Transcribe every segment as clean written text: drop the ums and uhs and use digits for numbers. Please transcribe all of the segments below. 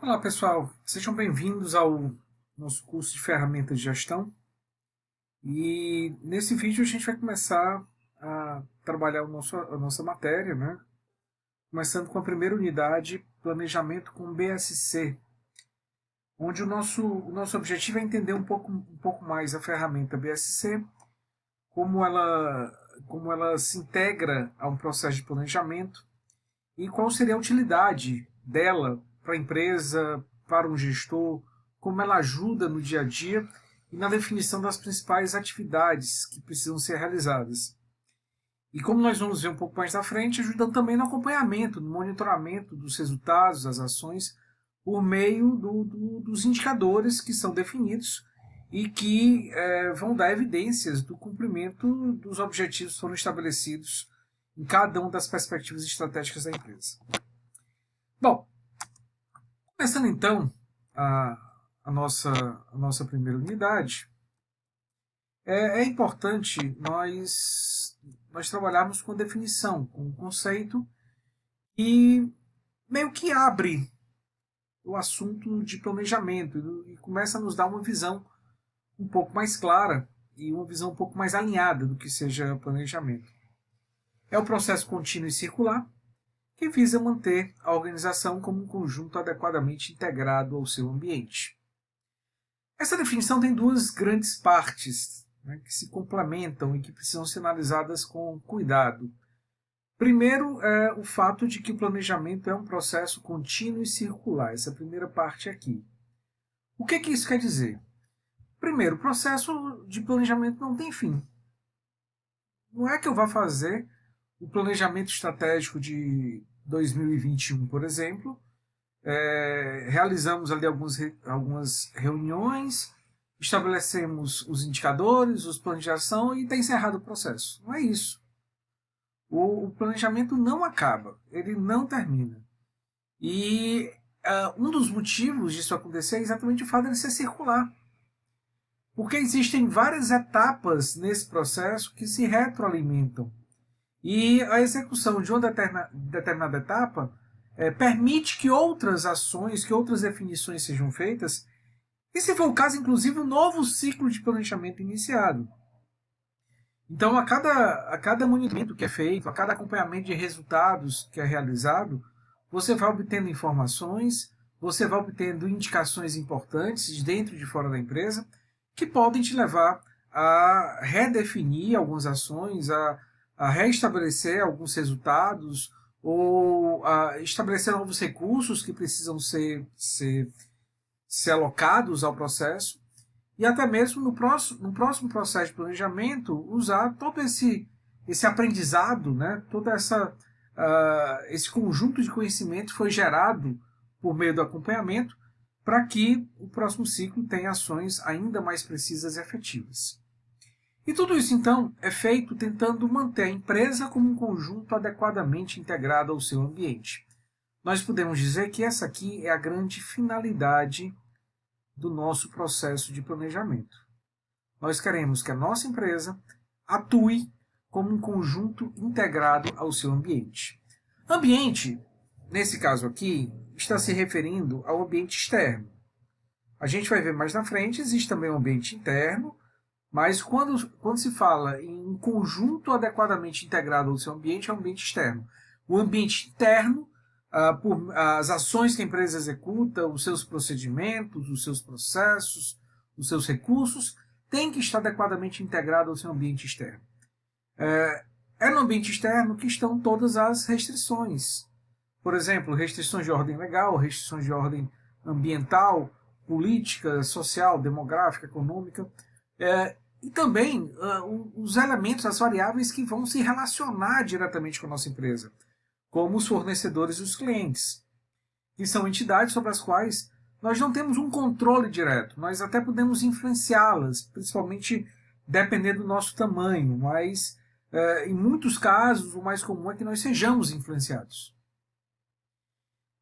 Olá pessoal, sejam bem-vindos ao nosso curso de ferramentas de gestão. E nesse vídeo a gente vai começar a trabalhar a nossa matéria, né? Começando com a primeira unidade, planejamento com BSC, onde o nosso objetivo é entender um pouco mais a ferramenta BSC, como ela se integra a um processo de planejamento e qual seria a utilidade dela para a empresa, para um gestor, como ela ajuda no dia a dia e na definição das principais atividades que precisam ser realizadas. E como nós vamos ver um pouco mais na frente, ajudando também no acompanhamento, no monitoramento dos resultados, das ações, por meio dos indicadores que são definidos e que vão dar evidências do cumprimento dos objetivos que foram estabelecidos em cada uma das perspectivas estratégicas da empresa. Bom, começando então a, a nossa primeira unidade, é importante nós trabalharmos com definição, com um conceito e meio que abre o assunto de planejamento e começa a nos dar uma visão um pouco mais clara e uma visão um pouco mais alinhada do que seja planejamento. É o processo contínuo e circular que visa manter a organização como um conjunto adequadamente integrado ao seu ambiente. Essa definição tem duas grandes partes, né, que se complementam e que precisam ser analisadas com cuidado. Primeiro é o fato de que o planejamento é um processo contínuo e circular, essa primeira parte aqui. O que isso quer dizer? Primeiro, o processo de planejamento não tem fim. Não é que eu vá fazer o planejamento estratégico de 2021, por exemplo, realizamos ali algumas reuniões, estabelecemos os indicadores, os planos de ação e está encerrado o processo. Não é isso. O planejamento não acaba, ele não termina. E um dos motivos disso acontecer é exatamente o fato de ele ser circular. Porque existem várias etapas nesse processo que se retroalimentam. E a execução de uma determinada etapa permite que outras ações, que outras definições sejam feitas, e se for o caso, inclusive, um novo ciclo de planejamento iniciado. Então, a cada monitoramento que é feito, a cada acompanhamento de resultados que é realizado, você vai obtendo informações, você vai obtendo indicações importantes dentro e de fora da empresa, que podem te levar a redefinir algumas ações, a reestabelecer alguns resultados ou a estabelecer novos recursos que precisam ser alocados ao processo e até mesmo no próximo processo de planejamento usar todo esse aprendizado, né, esse conjunto de conhecimento foi gerado por meio do acompanhamento para que o próximo ciclo tenha ações ainda mais precisas e efetivas. E tudo isso, então, é feito tentando manter a empresa como um conjunto adequadamente integrado ao seu ambiente. Nós podemos dizer que essa aqui é a grande finalidade do nosso processo de planejamento. Nós queremos que a nossa empresa atue como um conjunto integrado ao seu ambiente. Ambiente, nesse caso aqui, está se referindo ao ambiente externo. A gente vai ver mais na frente, existe também um ambiente interno, mas quando se fala em um conjunto adequadamente integrado ao seu ambiente, é o ambiente externo. O ambiente interno, por as ações que a empresa executa, os seus procedimentos, os seus processos, os seus recursos, tem que estar adequadamente integrado ao seu ambiente externo. É no ambiente externo que estão todas as restrições. Por exemplo, restrições de ordem legal, restrições de ordem ambiental, política, social, demográfica, econômica, e também os elementos, as variáveis que vão se relacionar diretamente com a nossa empresa, como os fornecedores e os clientes, que são entidades sobre as quais nós não temos um controle direto, nós até podemos influenciá-las, principalmente dependendo do nosso tamanho, mas em muitos casos o mais comum é que nós sejamos influenciados.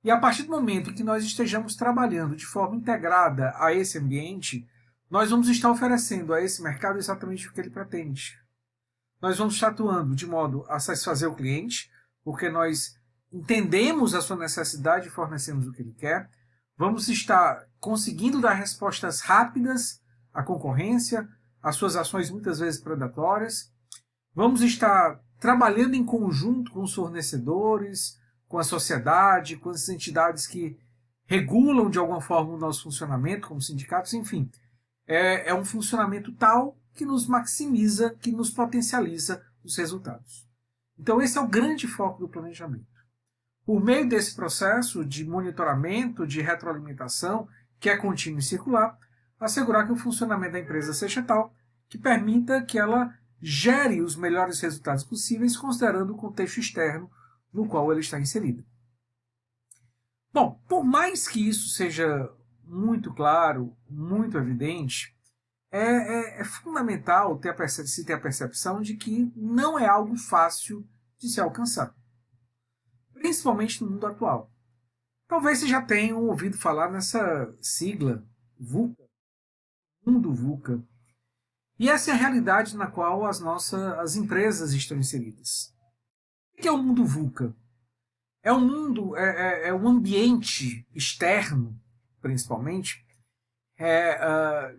E a partir do momento em que nós estejamos trabalhando de forma integrada a esse ambiente, nós vamos estar oferecendo a esse mercado exatamente o que ele pretende. Nós vamos estar atuando de modo a satisfazer o cliente, porque nós entendemos a sua necessidade e fornecemos o que ele quer. Vamos estar conseguindo dar respostas rápidas à concorrência, às suas ações muitas vezes predatórias. Vamos estar trabalhando em conjunto com os fornecedores, com a sociedade, com as entidades que regulam de alguma forma o nosso funcionamento, como sindicatos, enfim. É um funcionamento tal que nos maximiza, que nos potencializa os resultados. Então esse é o grande foco do planejamento. Por meio desse processo de monitoramento, de retroalimentação, que é contínuo e circular, assegurar que o funcionamento da empresa seja tal que permita que ela gere os melhores resultados possíveis, considerando o contexto externo no qual ela está inserida. Bom, por mais que isso seja muito claro, muito evidente, é fundamental se ter a percepção de que não é algo fácil de se alcançar, principalmente no mundo atual. Talvez vocês já tenham ouvido falar nessa sigla VUCA, Mundo VUCA. E essa é a realidade na qual as empresas estão inseridas. O que é o mundo VUCA? É um mundo, um ambiente externo, principalmente,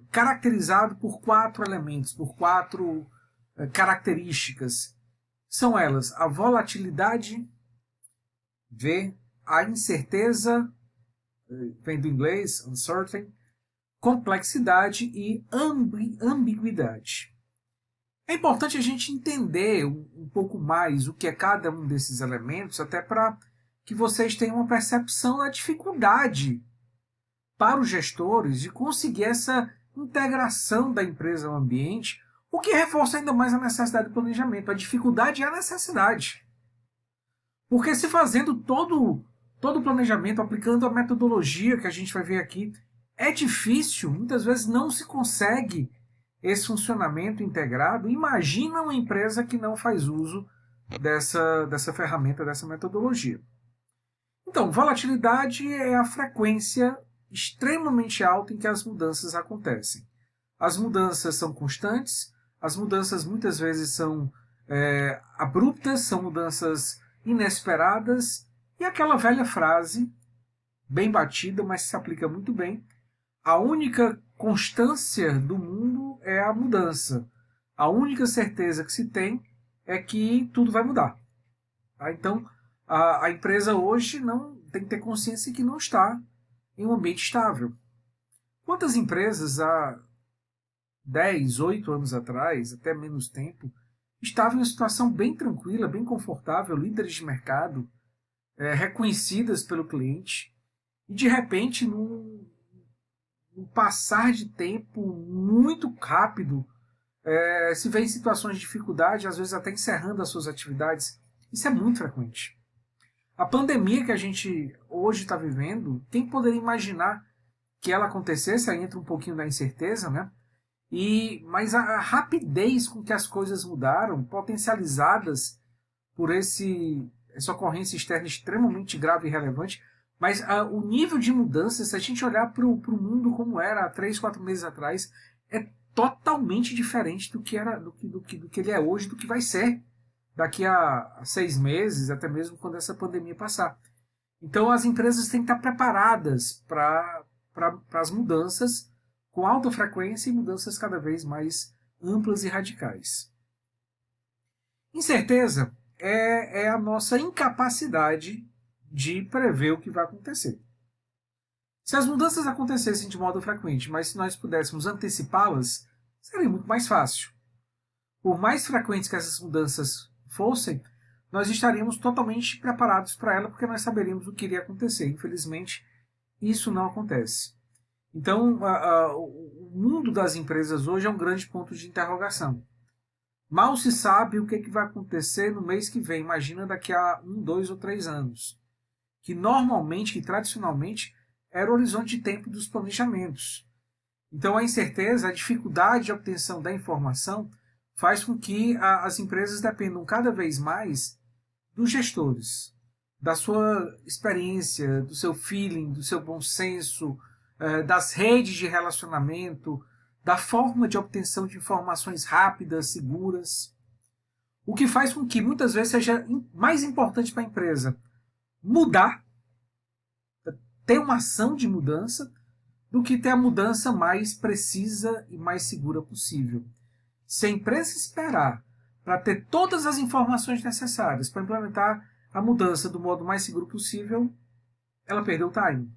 caracterizado por 4 elementos, por 4 características. São elas a volatilidade, a incerteza, vem do inglês, uncertain, complexidade e ambiguidade. É importante a gente entender um pouco mais o que é cada um desses elementos, até para que vocês tenham uma percepção da dificuldade para os gestores de conseguir essa integração da empresa ao ambiente, o que reforça ainda mais a necessidade do planejamento. A dificuldade é a necessidade. Porque se fazendo todo o planejamento, aplicando a metodologia que a gente vai ver aqui, é difícil, muitas vezes não se consegue esse funcionamento integrado. Imagina uma empresa que não faz uso dessa ferramenta, dessa metodologia. Então, volatilidade é a frequência extremamente alta em que as mudanças acontecem. As mudanças são constantes, as mudanças muitas vezes são abruptas, são mudanças inesperadas, e aquela velha frase, bem batida, mas se aplica muito bem: a única constância do mundo é a mudança. A única certeza que se tem é que tudo vai mudar. Tá? Então, a empresa hoje não tem que ter consciência que não está em um ambiente estável. Quantas empresas há 10, 8 anos atrás, até menos tempo, estavam em uma situação bem tranquila, bem confortável, líderes de mercado, reconhecidas pelo cliente, e de repente, num passar de tempo muito rápido, se vê em situações de dificuldade, às vezes até encerrando as suas atividades. Isso é muito frequente. A pandemia que a gente hoje está vivendo, quem poderia imaginar que ela acontecesse? Aí entra um pouquinho da incerteza, né? Mas a rapidez com que as coisas mudaram, potencializadas por essa ocorrência externa extremamente grave e relevante, mas o nível de mudança, se a gente olhar para o mundo como era há 3, 4 meses atrás, é totalmente diferente do que ele é hoje, do que vai ser daqui a 6 meses, até mesmo quando essa pandemia passar. Então as empresas têm que estar preparadas para as mudanças com alta frequência e mudanças cada vez mais amplas e radicais. Incerteza é a nossa incapacidade de prever o que vai acontecer. Se as mudanças acontecessem de modo frequente, mas se nós pudéssemos antecipá-las, seria muito mais fácil. Por mais frequentes que essas mudanças fossem, nós estaríamos totalmente preparados para ela, porque nós saberíamos o que iria acontecer. Infelizmente, isso não acontece. Então, o mundo das empresas hoje é um grande ponto de interrogação. Mal se sabe o que vai acontecer no mês que vem, imagina daqui a 1, 2 ou 3 anos. Que normalmente, que tradicionalmente, era o horizonte de tempo dos planejamentos. Então a incerteza, a dificuldade de obtenção da informação faz com que as empresas dependam cada vez mais dos gestores, da sua experiência, do seu feeling, do seu bom senso, das redes de relacionamento, da forma de obtenção de informações rápidas, seguras. O que faz com que muitas vezes seja mais importante para a empresa mudar, ter uma ação de mudança do que ter a mudança mais precisa e mais segura possível. Se a empresa esperar para ter todas as informações necessárias para implementar a mudança do modo mais seguro possível, ela perdeu o time.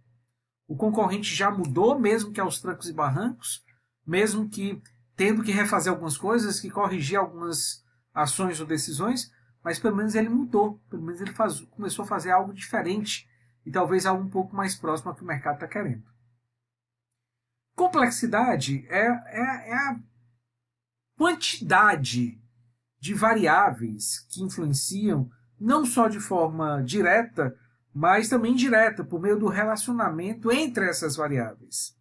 O concorrente já mudou, mesmo que aos trancos e barrancos, mesmo que tendo que refazer algumas coisas, que corrigir algumas ações ou decisões, mas pelo menos ele mudou, pelo menos ele começou a fazer algo diferente e talvez algo um pouco mais próximo ao que o mercado está querendo. Complexidade é a quantidade de variáveis que influenciam não só de forma direta, mas também indireta, por meio do relacionamento entre essas variáveis.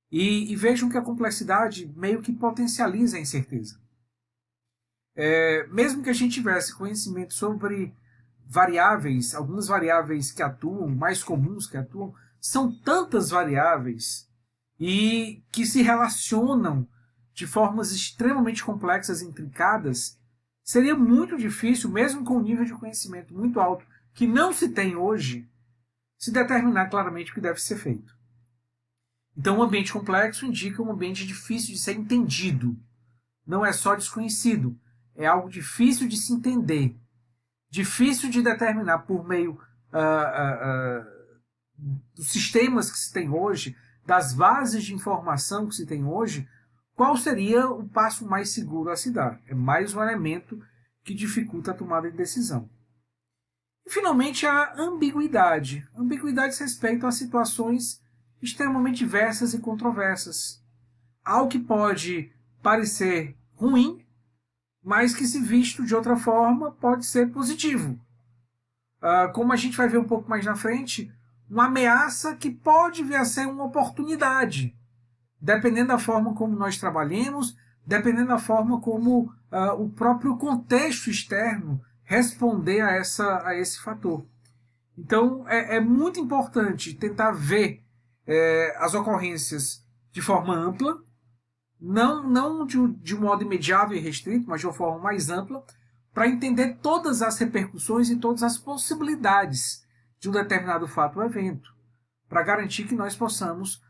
E vejam que a complexidade meio que potencializa a incerteza. Mesmo que a gente tivesse conhecimento sobre variáveis, algumas variáveis que atuam, mais comuns que atuam, são tantas variáveis e que se relacionam de formas extremamente complexas e intrincadas, seria muito difícil, mesmo com um nível de conhecimento muito alto, que não se tem hoje, se determinar claramente o que deve ser feito. Então, um ambiente complexo indica um ambiente difícil de ser entendido. Não é só desconhecido, é algo difícil de se entender, difícil de determinar por meio dos sistemas que se tem hoje, das bases de informação que se tem hoje, qual seria o passo mais seguro a se dar. É mais um elemento que dificulta a tomada de decisão. E, finalmente, a ambiguidade. A ambiguidade diz respeito a situações extremamente diversas e controversas. Algo que pode parecer ruim, mas que, se visto de outra forma, pode ser positivo. Como a gente vai ver um pouco mais na frente, uma ameaça que pode vir a ser uma oportunidade, dependendo da forma como nós trabalhemos, dependendo da forma como o próprio contexto externo responder a esse fator. Então, é muito importante tentar ver as ocorrências de forma ampla, não de um modo imediato e restrito, mas de uma forma mais ampla, para entender todas as repercussões e todas as possibilidades de um determinado fato ou evento, para garantir que nós possamos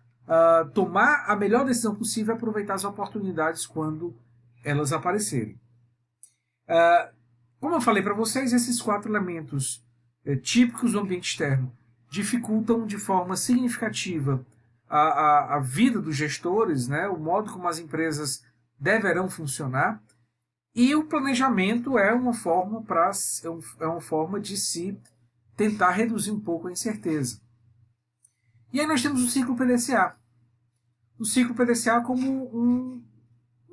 tomar a melhor decisão possível e aproveitar as oportunidades quando elas aparecerem. Como eu falei para vocês, esses 4 elementos típicos do ambiente externo dificultam de forma significativa a vida dos gestores, né, o modo como as empresas deverão funcionar, e o planejamento é uma forma de se tentar reduzir um pouco a incerteza. E aí nós temos o ciclo PDCA. O ciclo PDCA como um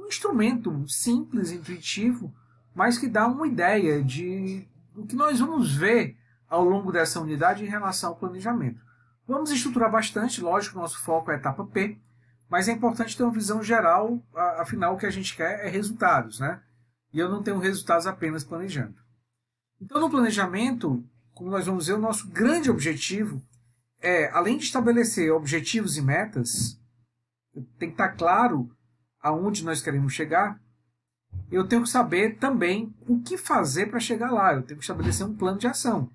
instrumento simples, intuitivo, mas que dá uma ideia do que nós vamos ver ao longo dessa unidade em relação ao planejamento. Vamos estruturar bastante, lógico, nosso foco é a etapa P, mas é importante ter uma visão geral, afinal o que a gente quer é resultados, né? E eu não tenho resultados apenas planejando. Então, no planejamento, como nós vamos ver, o nosso grande objetivo além de estabelecer objetivos e metas, tem que estar claro aonde nós queremos chegar, eu tenho que saber também o que fazer para chegar lá. Eu tenho que estabelecer um plano de ação.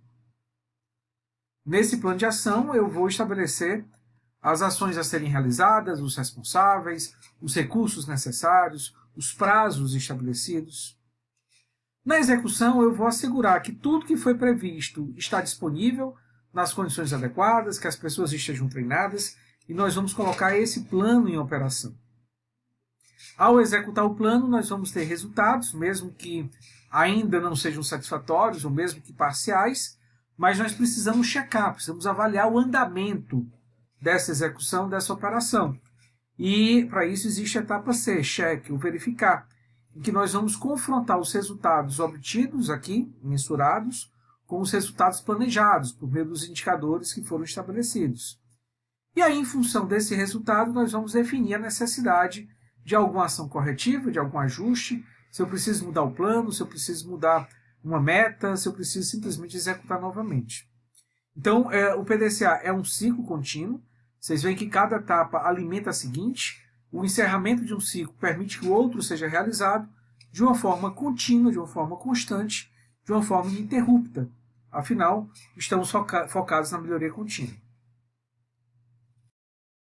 Nesse plano de ação, eu vou estabelecer as ações a serem realizadas, os responsáveis, os recursos necessários, os prazos estabelecidos. Na execução, eu vou assegurar que tudo que foi previsto está disponível nas condições adequadas, que as pessoas estejam treinadas, e nós vamos colocar esse plano em operação. Ao executar o plano, nós vamos ter resultados, mesmo que ainda não sejam satisfatórios, ou mesmo que parciais, mas nós precisamos checar, precisamos avaliar o andamento dessa execução, dessa operação. E para isso existe a etapa C, cheque, o verificar, em que nós vamos confrontar os resultados obtidos aqui, mensurados, com os resultados planejados, por meio dos indicadores que foram estabelecidos. E aí, em função desse resultado, nós vamos definir a necessidade de alguma ação corretiva, de algum ajuste, se eu preciso mudar o plano, se eu preciso mudar uma meta, se eu preciso simplesmente executar novamente. Então, o PDCA é um ciclo contínuo. Vocês veem que cada etapa alimenta a seguinte. O encerramento de um ciclo permite que o outro seja realizado de uma forma contínua, de uma forma constante, de uma forma ininterrupta. Afinal, estamos focados na melhoria contínua.